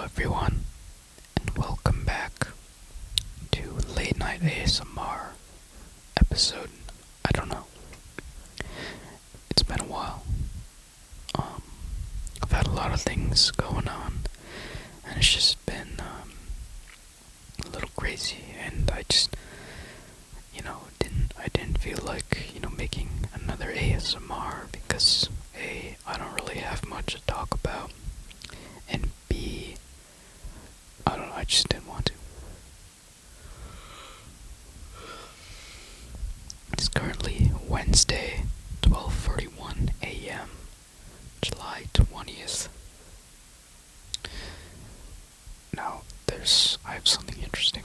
everyone, and welcome back to Late Night ASMR episode. I don't know. It's been a while. I've had a lot of things going on, and it's just been a little crazy. And I just, didn't feel like making another ASMR because A, I don't really have much to talk about, and B, I don't know, I just didn't want to. It's currently Wednesday, 12:41 a.m., July 20th. Now, I have something interesting.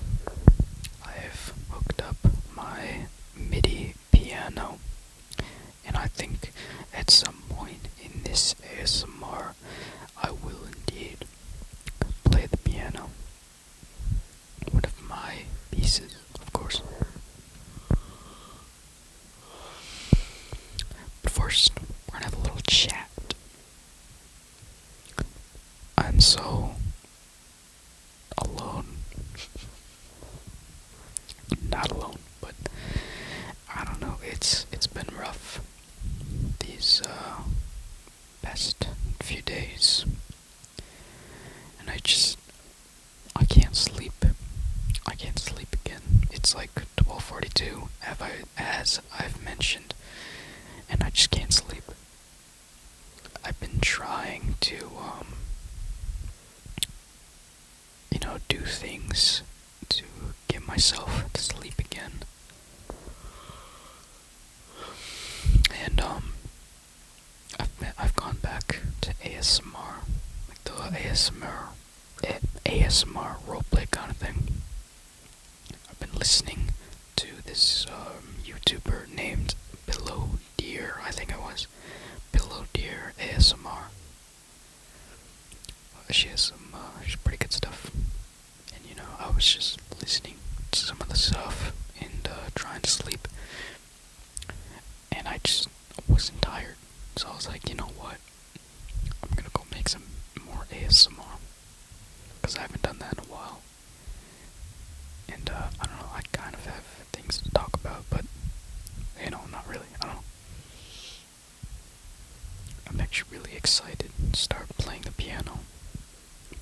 I have hooked up my MIDI piano, and I think at some point in this ASMR, I will indeed play the piano. One of my pieces, of course. But first, we're gonna have a little chat. I'm so alone. Not alone, but I don't know, it's been rough these past few days. And I can't sleep. I can't sleep again. It's like 12:42, as I've mentioned, and I just can't sleep. I've been trying to, do things to get myself to sleep again. And, I've gone back to ASMR, like the ASMR roleplay kind of thing. I've been listening to this YouTuber named PillowDear, I think it was. PillowDearASMR. She has she's pretty good stuff. And I was just listening to some of the stuff and trying to sleep. And I just wasn't tired. So I was like, you know what? I'm gonna go make some more ASMR. Because I haven't done that in a while. And I don't know, I kind of have things to talk about, but not really. I don't know. I'm actually really excited to start playing the piano.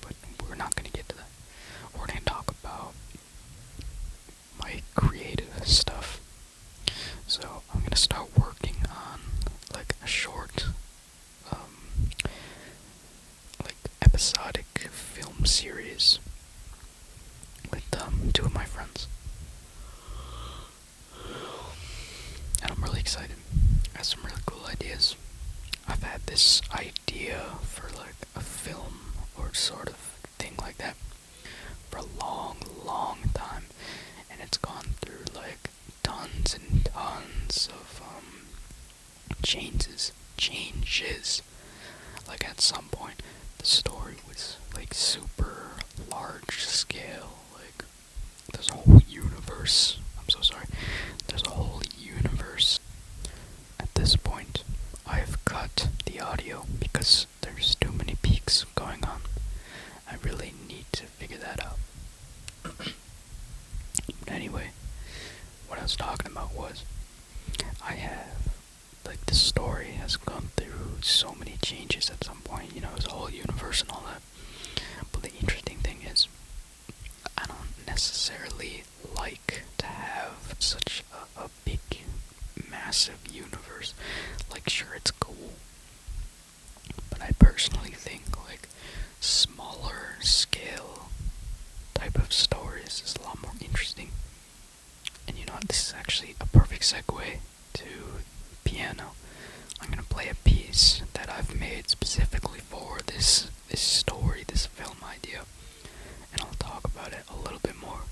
But we're not gonna get to that. We're gonna talk about my creative stuff. So I'm gonna start working on like a short, like episodic film series with two of my friends. And I'm really excited. I have some really cool ideas. I've had this idea for like a film or sort of thing like that for a long time, and it's gone through like tons and tons of changes. Like at some point, the story was like super large scale. Like there's a whole universe. I'm so sorry. There's a whole universe. At this point, I've cut the audio because there's too many peaks going on. I really need to figure that out. But anyway, what I was talking about was I have, like, the story has gone through so many changes at some point, it's a whole universe and all that. But the interesting thing is, I don't necessarily like to have such a big, massive universe. Like, sure, it's cool, but I personally think, like, smaller scale type of stories is a lot more interesting. And this is actually a perfect segue to piano. I'm gonna play a piece that I've made specifically for this story, this film idea, and I'll talk about it a little bit more.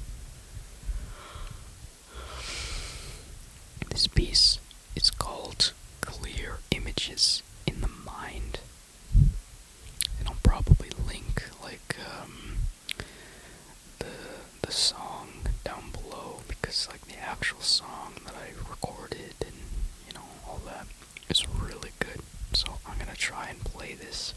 This piece is called Clear Images in the Mind. And I'll probably link like the song down below, because like the actual song that I recorded and all that is really good. So I'm gonna try and play this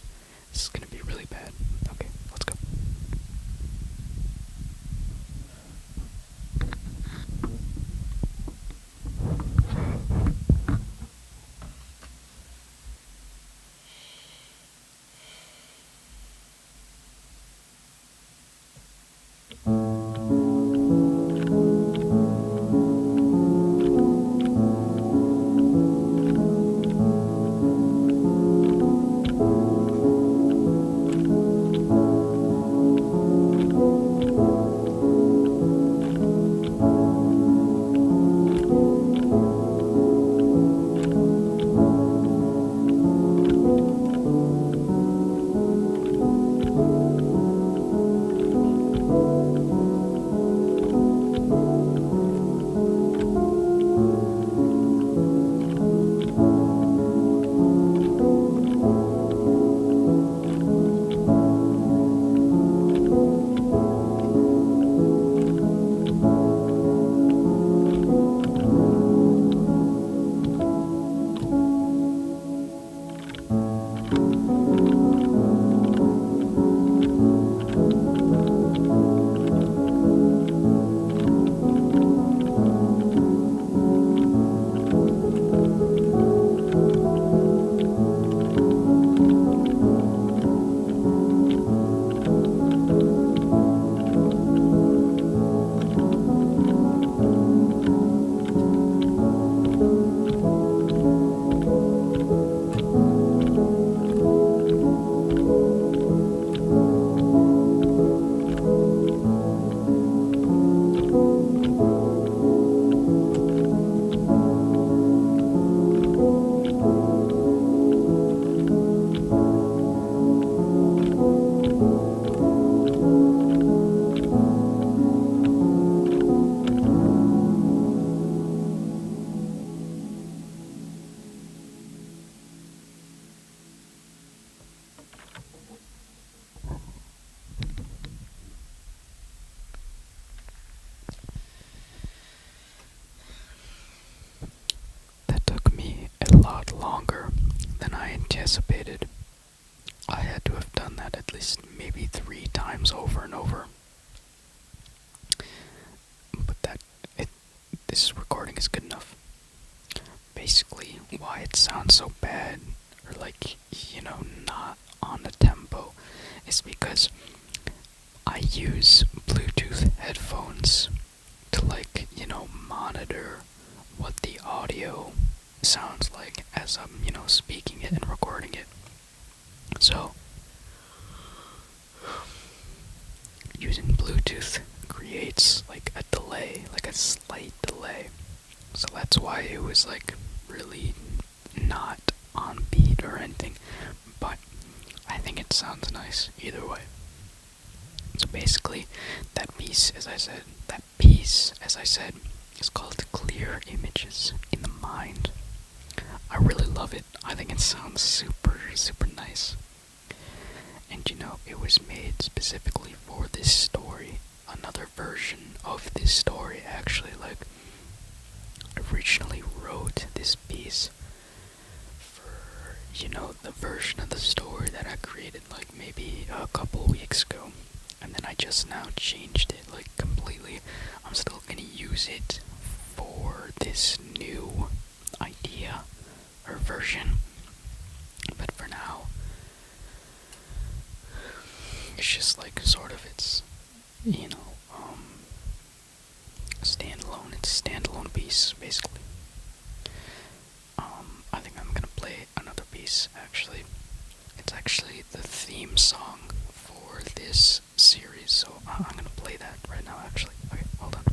anticipated. I had to have done that at least maybe 3 times over and over. But this recording is good enough. Basically, why it sounds so bad, or like, not on the tempo, is because I use Bluetooth headphones to monitor what the audio sounds like as I'm, speaking it and recording it. So, using Bluetooth creates like a delay, like a slight delay. So that's why it was like really not on beat or anything, but I think it sounds nice either way. So basically, that piece, as I said, is called Clear Images in the Mind. I really love it. I think it sounds super, super nice. And it was made specifically for this story. Another version of this story, actually, originally wrote this piece for, the version of the story that I created, maybe a couple weeks ago. And then I just now changed it, completely. I'm still gonna use it for this new idea or version. But for now, it's just it's standalone. It's a standalone piece, basically. I think I'm gonna play another piece, actually. It's actually the theme song for this series, so I'm gonna play that right now, actually. Okay, hold on.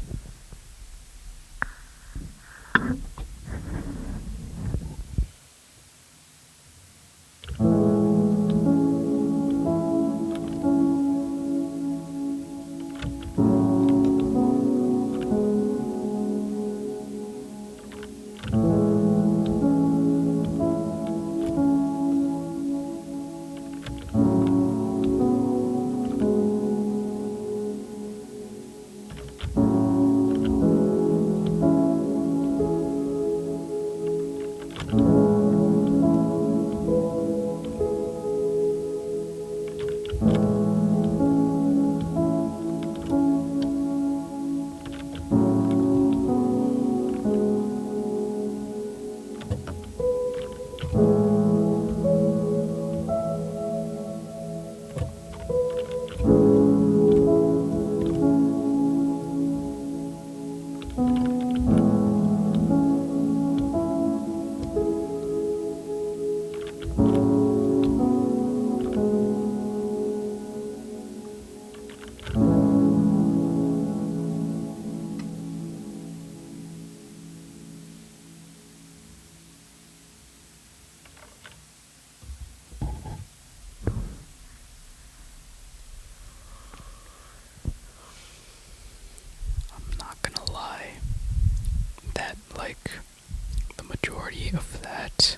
The majority of that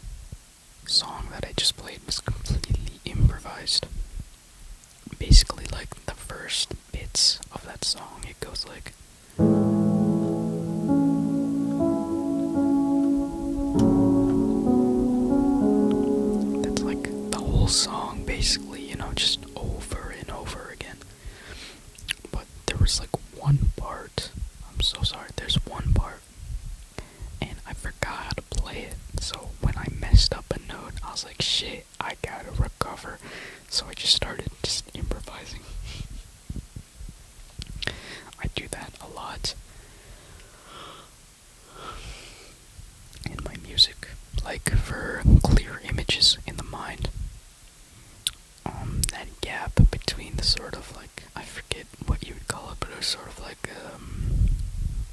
song that I just played was completely improvised. Basically, the first bits of that song, it goes like. That's the whole song, basically, just over and over again. But there was one part, I'm so sorry, there's one part, and I forgot how to play it, so when I messed up a note, I was like, shit, I gotta recover, so I just started improvising. I do that a lot in my music, for Clear Images in the Mind. That gap between the I forget what you would call it, but it was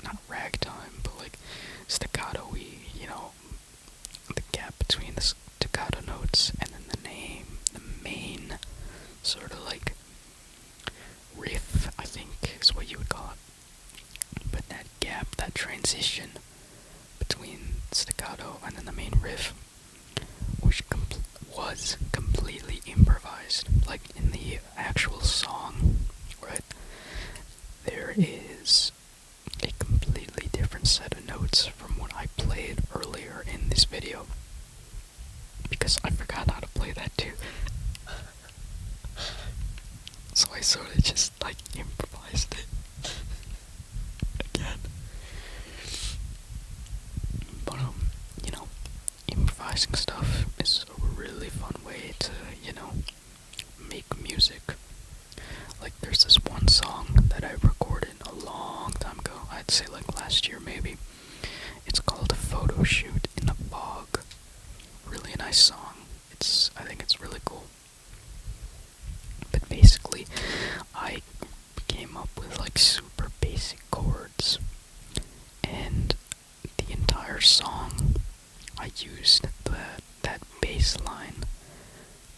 not ragtime, but staccato-y, the gap between the staccato notes and then the main riff, I think is what you would call it. But that gap, that transition between staccato and then the main riff, which was completely improvised. In the actual song, right, there is a completely different set of notes from what I played earlier in this video, because I forgot how to sort of just like improvised it again. But you know, improvising stuff is a really fun way to, make music. Like there's this one song that I recorded a long time ago. I'd say like last year maybe. It's called A Photo Shoot in the Fog. Really nice song. I think it's really cool. But basically, I came up with like super basic chords, and the entire song I used that bass line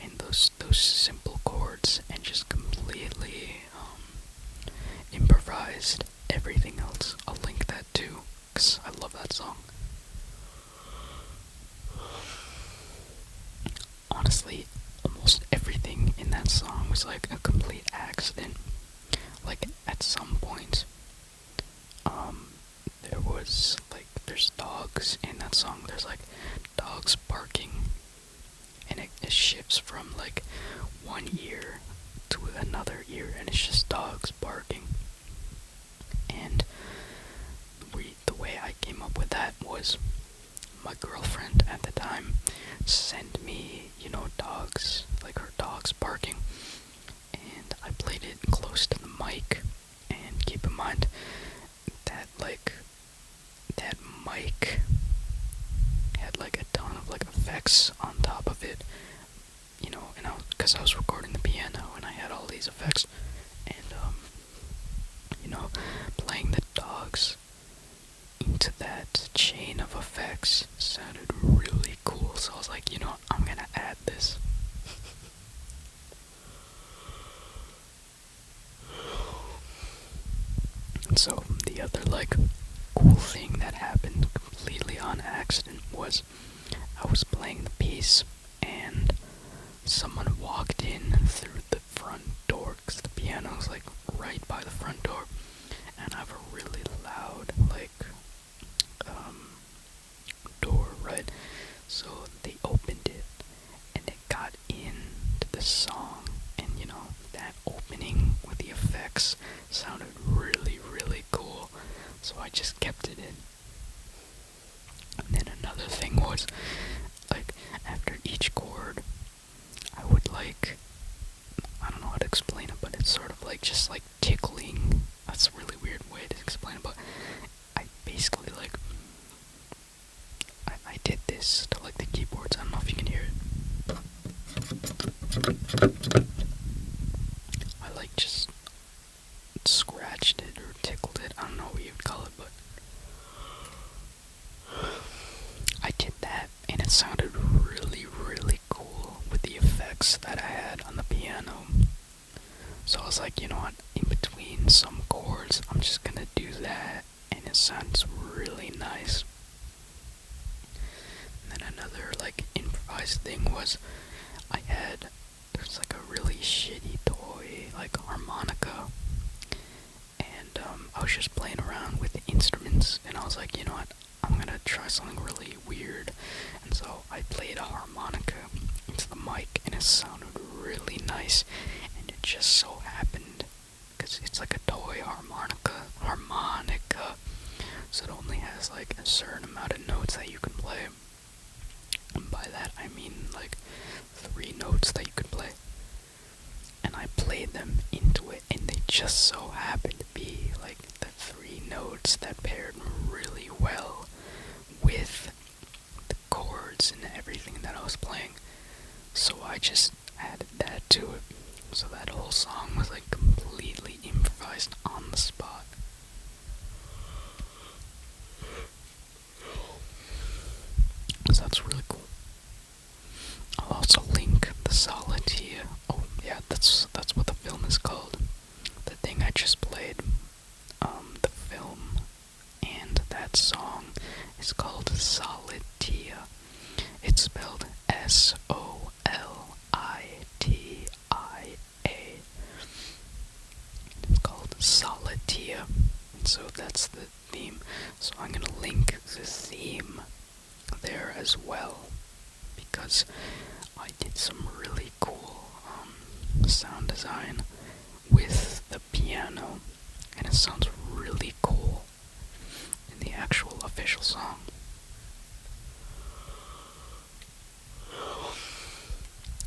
and those simple chords and just completely improvised everything else. I'll link that too, because I love that song. Honestly, almost everything in that song was like a complete accident. Like at some point, there's dogs in that song. There's like dogs barking, and it shifts from like one ear to another ear, and it's just dogs barking. And the way I came up with that was my girlfriend at the time sent me, dogs, like her dogs barking, and I played it close to the mic. And keep in mind that that mic had like a ton of like effects on top of it, because I was recording the piano and I had all these effects, and playing the dogs into that chain of effects sounded really cool. So I was like, I'm gonna add this. And so the other like cool thing that happened completely on accident was I was playing the piece and someone walked in through the front door, because the piano was like right by the front door, and I have a really loud door, right? So they opened it and it got into the song, and that opening with the effects sounded really, really cool, so I just kept it in. And then another thing was, like, after each chord, I would I don't know how to explain it, but it's sort of like just like tickling. That's a really weird way to explain it, but I basically I did this to like the keyboards. I don't know if you can hear it. I just scratched it or tickled it. I don't know what you'd call it, but I did that, and it sounded really, really cool with the effects that I had on the piano. So I was like, you know what, in between some chords, I'm just gonna do that, and it sounds really nice. And then another improvised thing was it was like a really shitty toy, like harmonica, and I was just playing around with the instruments, and I was like, you know what, I'm gonna try something really weird. And so I played a harmonica into the mic, and it sounded really nice, and it just so happened, because it's like a toy harmonica, so it only has like a certain amount of notes that you can play. And by that I mean like 3 notes that you could play. And I played them into it, and they just so happened to be like the 3 notes that paired really well with the chords and everything that I was playing. So I just added that to it. So that whole song was like completely improvised on the spot. So that's really cool. I'll also link the Solitia. Oh yeah, that's what the film is called. The thing I just played, the film and that song is called Solitia. It's spelled Solitia. It's called Solitia. And so that's the theme. So I'm gonna link the theme there as well, because I did some really cool sound design with the piano, and it sounds really cool in the actual official song.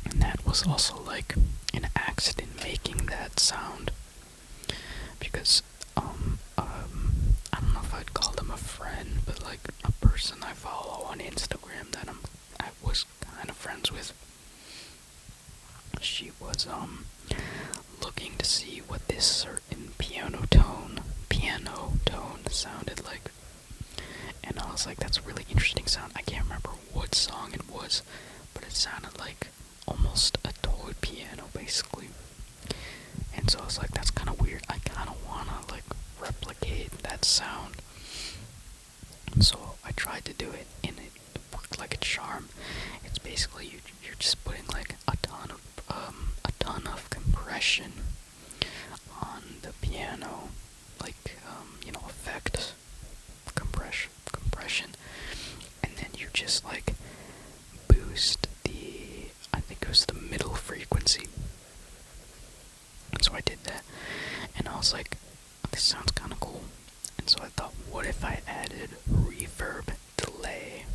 And that was also like an accident making that sound, because I don't know if I'd call them a friend, but like a person I follow on Instagram that I was kind of friends with. She was looking to see what this certain piano tone sounded like, and I was like, that's a really interesting sound. I can't remember what song it was, but it sounded like almost a toy piano basically. And so I was like, that's kind of weird. I kind of wanna like replicate that sound. So I tried to do it, and it worked like a charm. It's basically you're just putting like a ton of compression on the piano, like effect compression, and then you just like boost I think it was the middle frequency. And so I did that, and I was like, this sounds kind of cool. And so I thought, what if I added reverb delay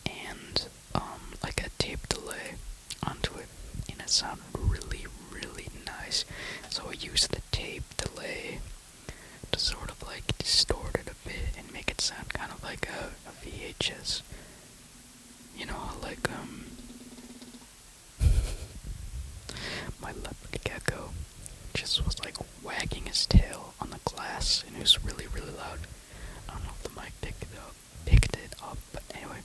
and like a tape delay onto it, and it sounded really, really nice. So I used the tape delay to sort of like distort it a bit and make it sound kind of like a VHS. You know, like my leopard gecko just was like wagging his tail on the glass, and it was really, really loud. I don't know if the mic picked it up, but anyway.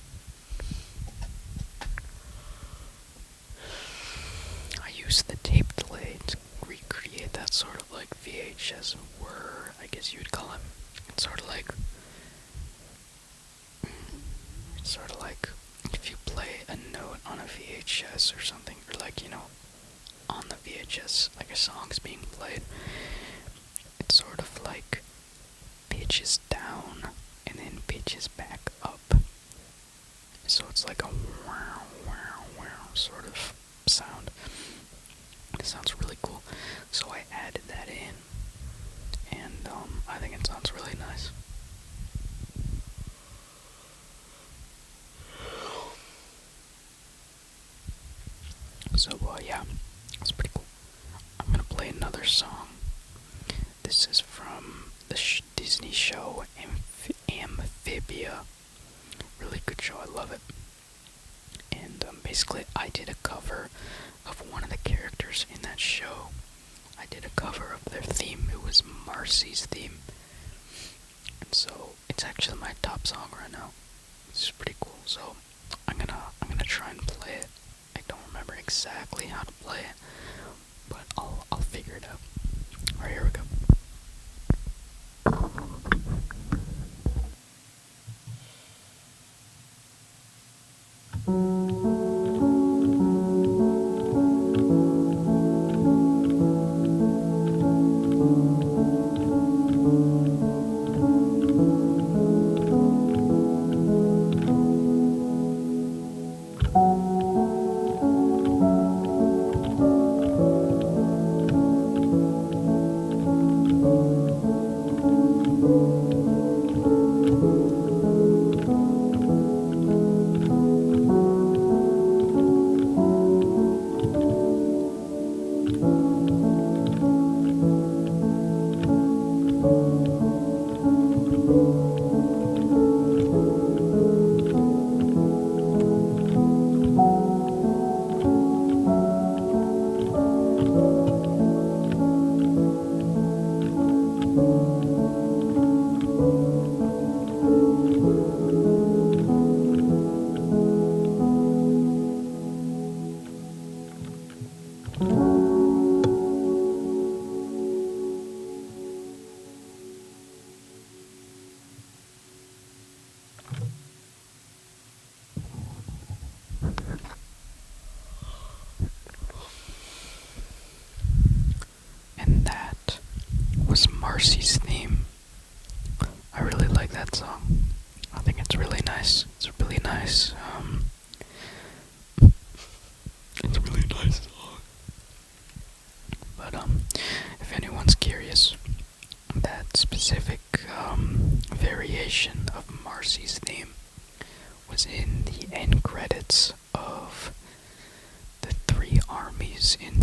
I used the tape delay to recreate that sort of like VHS whir, I guess you would call it. It's sort of like if you play a note on a VHS or something, or like, on the VHS, like a song's being played, it sort of like pitches down and then pitches back up. So it's like a wow, wow, wow sort of sound. It sounds really cool. So I added that in, and I think it sounds really nice. So yeah, it's pretty cool. I'm gonna play another song. This is from the Disney show Amphibia. Really good show, I love it. And basically I did a cover of one of the characters in that show. I did a cover of their theme. It was Marcy's theme. And so it's actually my top song right now. It's pretty cool. So I'm gonna try and play it. I don't remember exactly how to play it, but I'll figure it out. Alright, here we go. And that was Marcy's theme. I really like that song. I think it's really nice. It's a really nice, it's a really nice song. But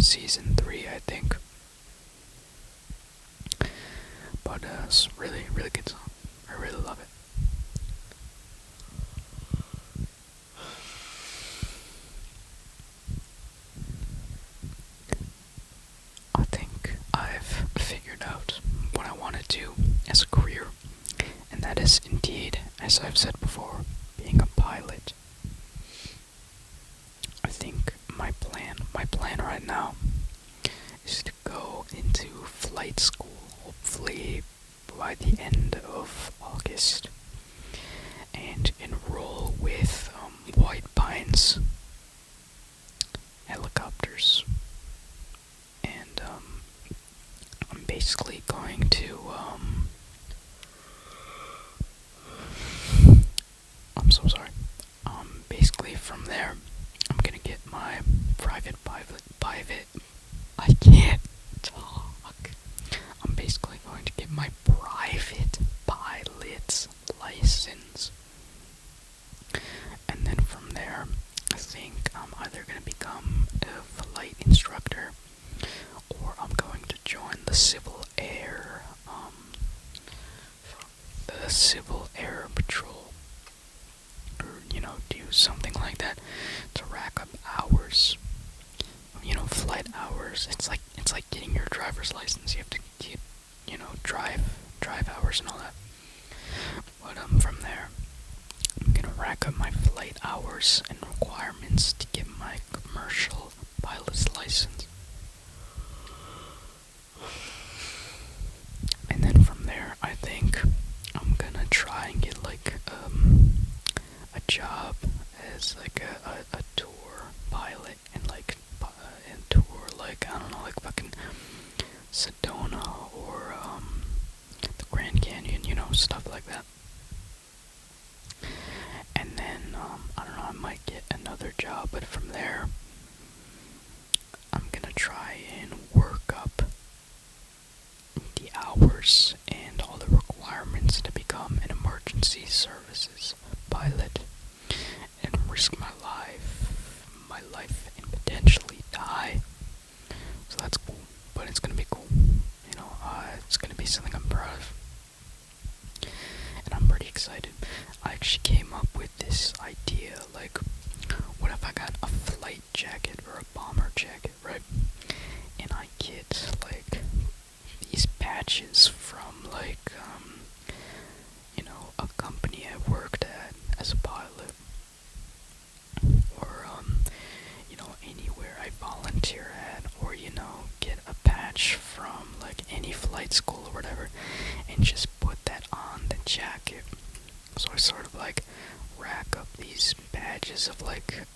season 3, I think. But it's really, really good song. I really love it. I think I've figured out what I want to do as a career, and that is indeed, as I've said before, being a pilot. I think my plan right now is to go into flight school, hopefully by the end of August, and enroll with White Pines helicopters. And I'm basically going to I'm so sorry. Basically from there, I'm gonna get my private. I can't talk. I'm basically going to get my private pilot's license, and then from there, I think I'm either gonna become a flight instructor, or I'm going to join the Civil Air Patrol, or do something like that to rack up hours, flight hours. It's like getting your driver's license. You have to keep, drive hours and all that. But from there, I'm gonna rack up my flight hours and requirements to get my commercial pilot's license. And then from there, I think I'm gonna try and get like a job as like a tour pilot and tour like, I don't know, like fucking Sedona or the Grand Canyon, stuff like that. And then I don't know, I might get another job, but from there I'm gonna try and work up the hours and all the requirements to become an emergency services pilot and risk my life and potentially die. So that's cool, but it's gonna be cool. It's gonna be something I'm proud of, and I'm pretty excited. I actually came up with this idea, like, what if I got a flight jacket or a bomber jacket, right? And I get like these patches from like a company I worked at as a pilot, or anywhere I volunteer at, or get a patch from like any flight school or whatever, and just put that on the jacket. So I sort of like rack up these badges of like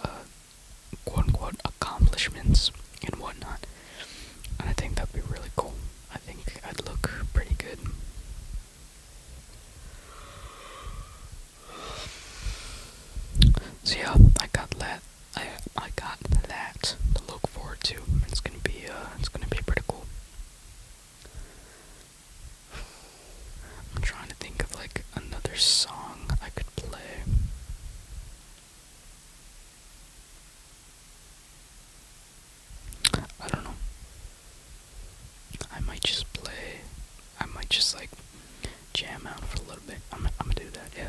quote unquote accomplishments and whatnot, and I think that'd be really cool. I think I'd look pretty good. So yeah, I got that. I got that to look forward to. It's gonna be pretty cool. I'm trying to think of like another song I could play. I don't know. I might just like jam out for a little bit. I'm gonna do that, yeah.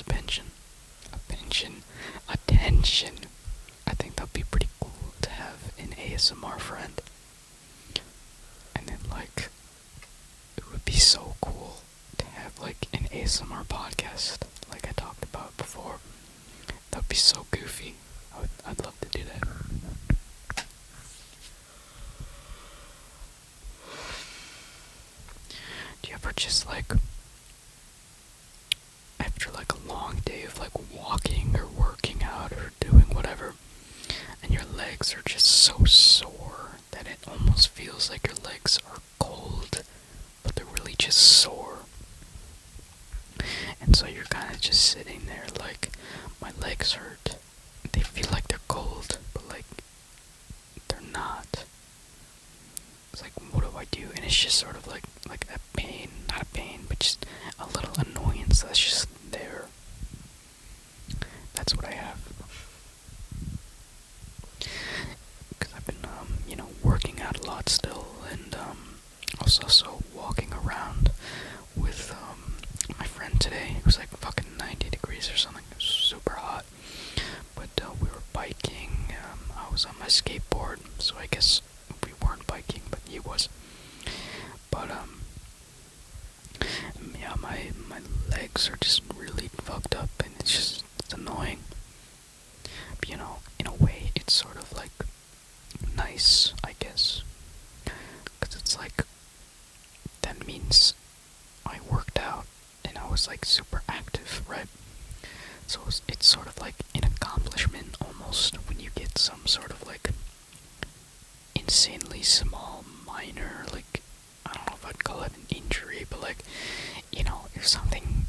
a pension. A pension. Attention. I think that'd be pretty cool to have an ASMR friend. And then, like, it would be so cool to have, like, an ASMR podcast, like I talked about before. That'd be so goofy. I'd love to do that. Do you ever just, like, after, like, a long day of, like, walking or working out or doing whatever, and your legs are just so sore that it almost feels like your legs are cold, but they're really just sore. And so you're kind of just sitting there like, my legs hurt. They feel like they're cold, but like, they're not. It's like, what do I do? And it's just sort of like a pain, not a pain, but just a little annoyance that's just there. That's what I have. Because I've been, working out a lot still, and also walking around with my friend today. It was like fucking 90 degrees or something. It was super hot. But we were biking. I was on my skateboard, so I guess we weren't biking, but he was. But yeah, my legs are just really fucked up, and it's annoying. But, in a way, it's sort of like nice, I guess, because it's like, that means I worked out and I was like super active, right? So it's sort of like an accomplishment almost when you get some sort of like insanely small, minor, like, I don't know if I'd call it an injury, but like, if something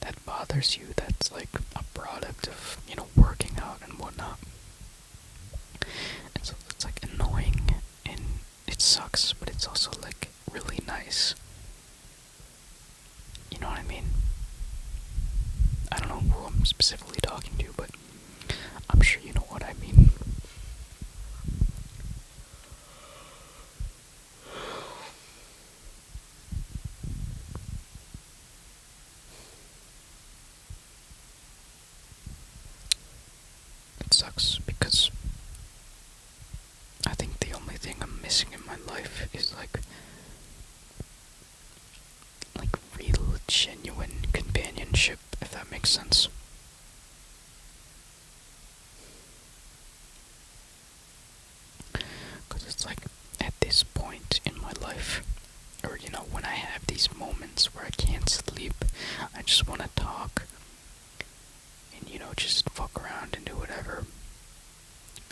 that bothers you that's like a product of, working out and whatnot. And so it's like annoying and it sucks, but it's also like really nice. You know what I mean? I don't know who I'm specifically talking to, but I'm sure you know what I mean. It sucks because I think the only thing I'm missing in my life is like real, genuine companionship, if that makes sense. Because it's like, at this point in my life, or when I have these moments where I can't sleep, I just want to talk, and just fuck around and do whatever.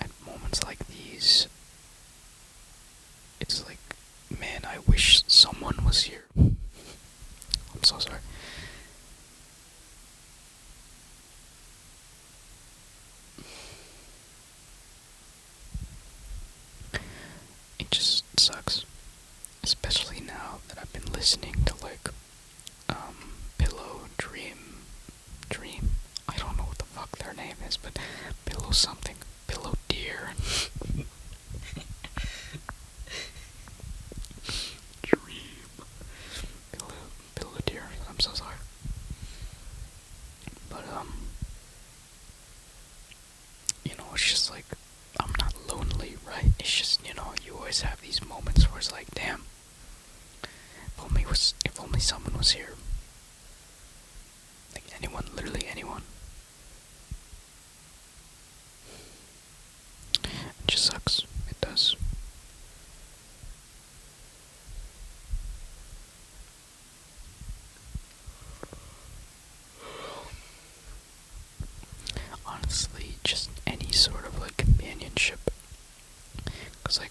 At moments like these, it's like, man, I wish someone was here. I'm so sorry. It just sucks. Especially now that I've been listening to like, Dream. I don't know what the fuck their name is, but Pillow something. Pillow Dear. Dream. Pillow Dear. I'm so sorry. But, it's just like, I'm not lonely, right? It's just, you always have these moments where it's like, damn, if only someone was here. Like anyone, literally anyone. It just sucks. It does. Honestly, just any sort of like companionship. Cause like,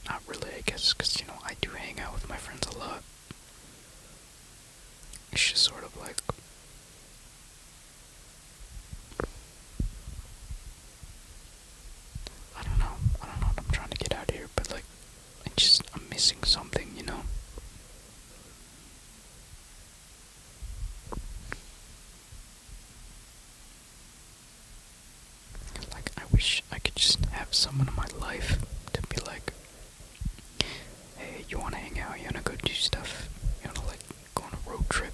not really, I guess, cause I do hang out with my friends a lot. It's just sort of like, I don't know what I'm trying to get out here, but like, I'm missing something, Like, I wish I could just have someone in my life to be like, hey, you wanna hang out, you wanna go do stuff, you wanna like go on a road trip,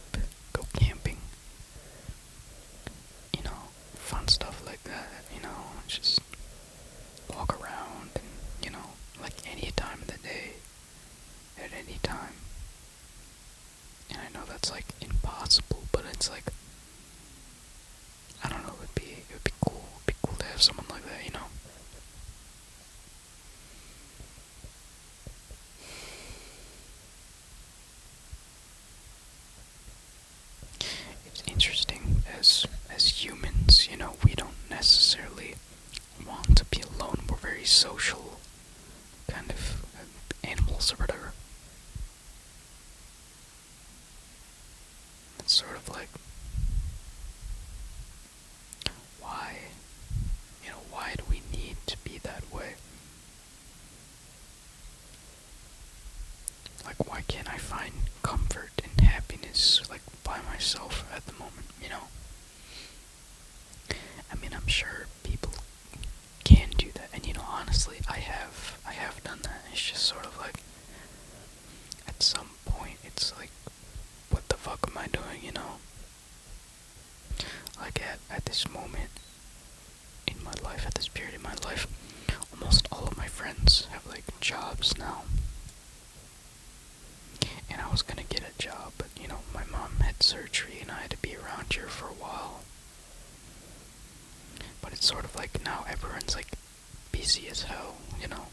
it's like impossible, but it's like, I don't know, it would be cool. It'd be cool to have someone like that, you know? It's interesting as humans, you know, we don't necessarily want to be alone. We're very social kind of animals or whatever. It's sort of like, why? You know, why do we need to be that way? Like, why can't I find comfort and happiness, like, by myself at the moment, you know? I mean, I'm sure people can do that, and you know, honestly, I have done that. It's just sort of like, at some point, it's like, what the fuck am I doing, you know? Like, at this moment in my life, at this period in my life, almost all of my friends have, like, jobs now. And I was gonna get a job, but, you know, my mom had surgery and I had to be around here for a while. But it's sort of like now everyone's, like, busy as hell, you know?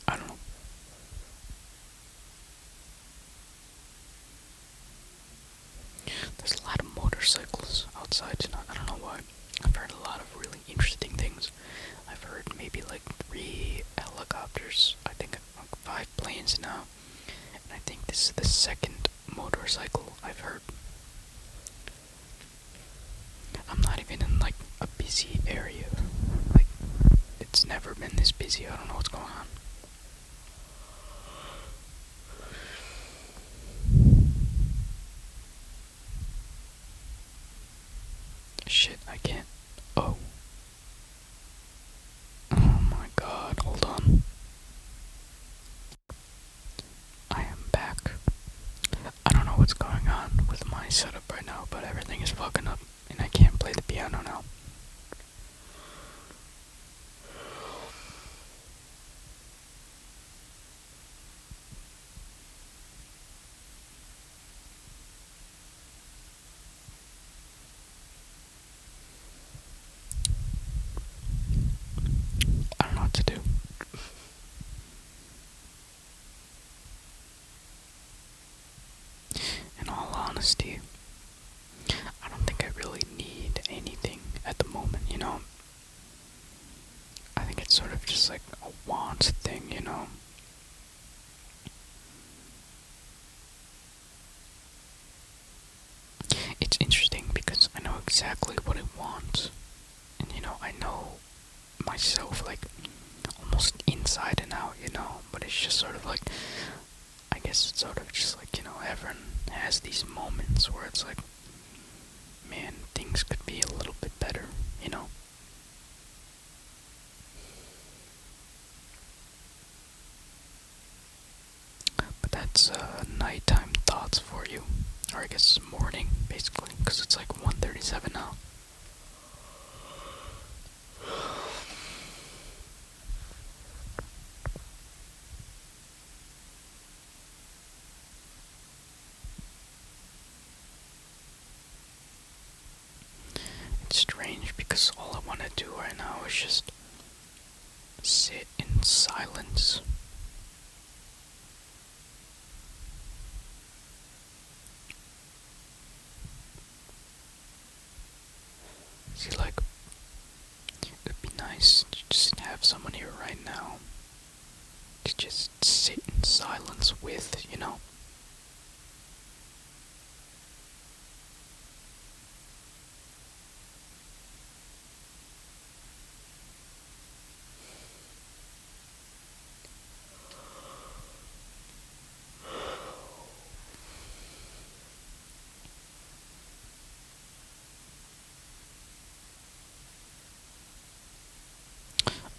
I don't know. There's a lot of motorcycles outside tonight. I don't know why. I've heard a lot of really interesting things. I've heard maybe like 3 helicopters. I think like 5 planes now. And I think this is the second motorcycle I've heard. I'm not even in like a busy area. Like, it's never been this busy. I don't know what's going on. Shit, I can't. Oh. Oh my god, hold on. I am back. I don't know what's going on with my setup right now, but everything is fucking up and I can't play the piano now. I don't know what to do. In all honesty, I don't think I really need anything at the moment, you know? I think it's sort of just like a want thing, you know? It's interesting because I know exactly what I want. And you know, I know myself like almost inside and out, you know? But it's just sort of like, I guess it's sort of just like, you know, everyone has these moments where it's like, man, things could be a little bit better, you know? But that's nighttime thoughts for you. Or I guess morning, basically, because it's like 1:37 now. It's strange because all I want to do right now is just sit in silence. See, like, it'd be nice to just have someone here right now to just sit in silence with, you know?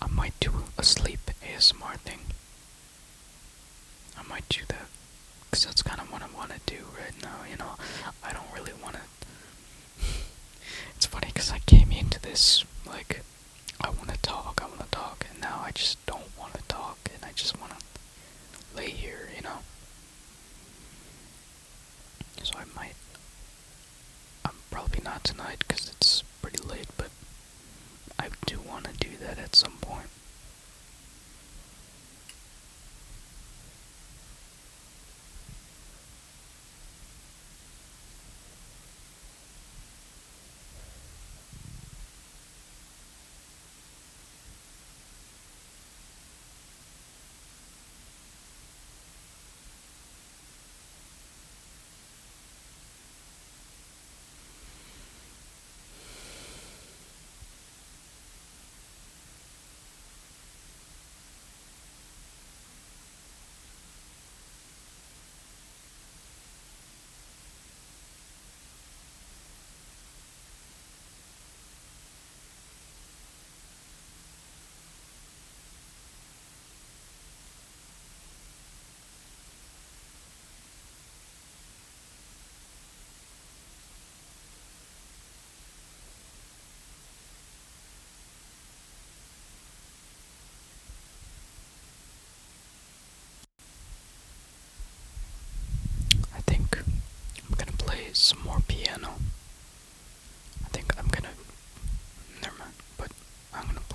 I might do a sleep ASMR thing. I might do that. Because that's kind of what I want to do right now, you know? I don't really want to. It's funny because I came into this, like,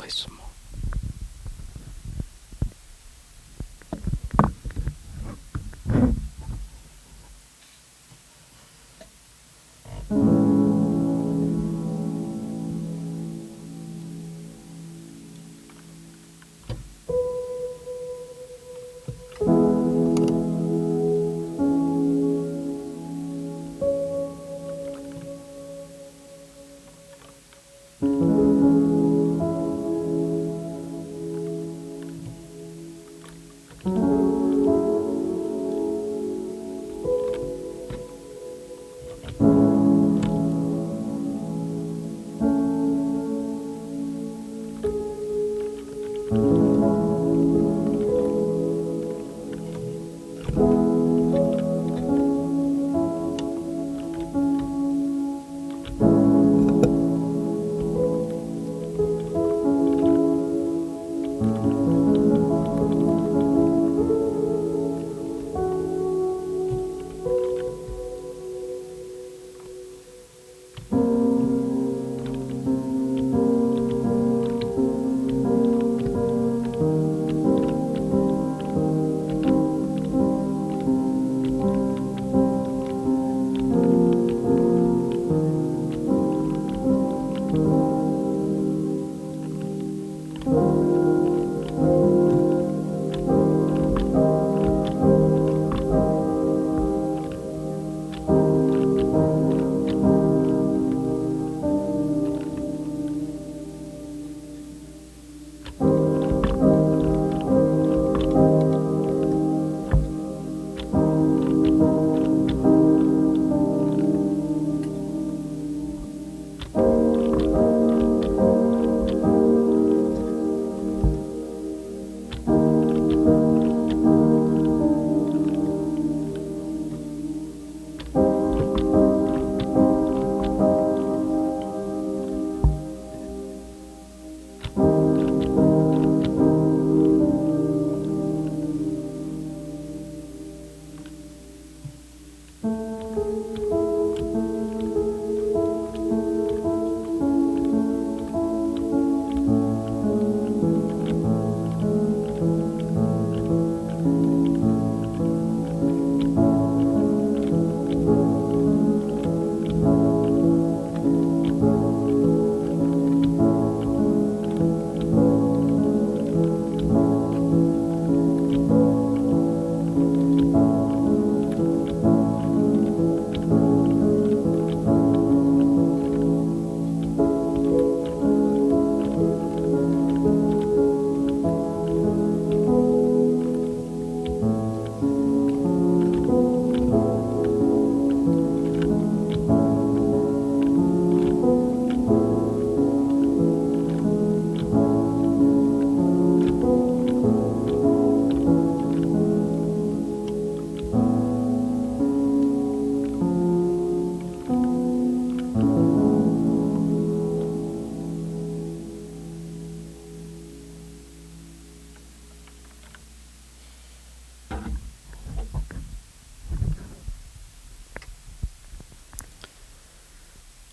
play some more.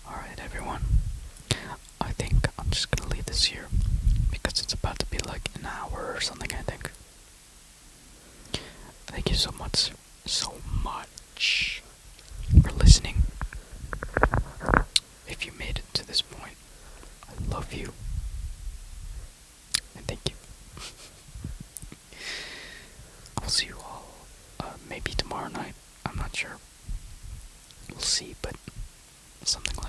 Alright, everyone. I think I'm just gonna leave this here because it's about to be like an hour or something, I think. Thank you so much for listening. If you made it to this point, I love you. And thank you. I'll see you all maybe tomorrow night. I'm not sure. We'll see, but something like